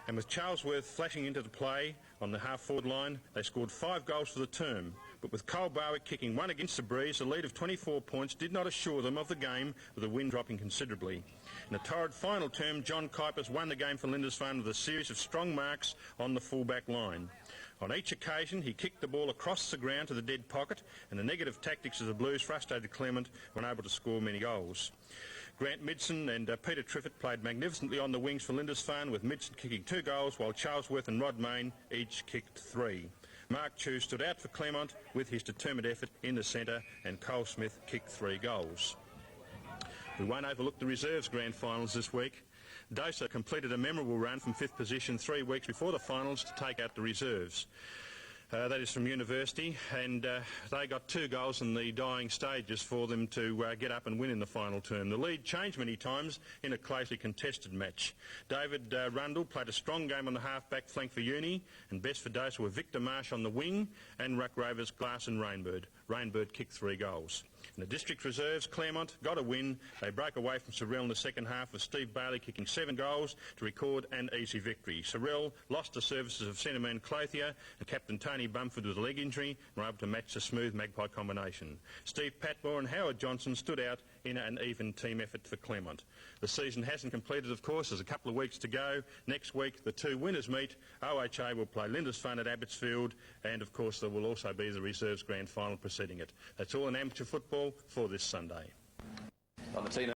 and with Charlesworth flashing into the play on the half-forward line, they scored 5 goals for the term. But with Cole Barwick kicking 1 against the breeze, the lead of 24 points did not assure them of the game, with the wind dropping considerably. In a torrid final term, John Kuipers won the game for Lindisfarne with a series of strong marks on the full-back line. On each occasion, he kicked the ball across the ground to the dead pocket, and the negative tactics of the Blues frustrated Claremont, unable to score many goals. Grant Midson and Peter Triffett played magnificently on the wings for Lindisfarne, with Midson kicking 2 goals, while Charlesworth and Rod Main each kicked 3. Mark Chew stood out for Claremont with his determined effort in the centre, and Cole Smith kicked 3 goals. We won't overlook the reserves grand finals this week. Dosa completed a memorable run from 5th position 3 weeks before the finals to take out the reserves. That is from University, and they got 2 goals in the dying stages for them to get up and win in the final term. The lead changed many times in a closely contested match. David Rundle played a strong game on the half-back flank for Uni, and best for Dosa were Victor Marsh on the wing and Ruck Rovers Glass and Rainbird. Rainbird kicked 3 goals. In the district reserves, Claremont got a win. They broke away from Sorrel in the second half, with Steve Bailey kicking 7 goals to record an easy victory. Sorrel lost the services of centreman Clothier, and captain Tony Bumford with a leg injury and were able to match the smooth Magpie combination. Steve Patmore and Howard Johnson stood out in an even team effort for Claremont. The season hasn't completed, of course. There's a couple of weeks to go. Next week, the 2 winners meet. OHA will play Lindisfarne at Abbotsfield, and of course there will also be the reserves grand final preceding it. That's all in amateur football for this Sunday. On the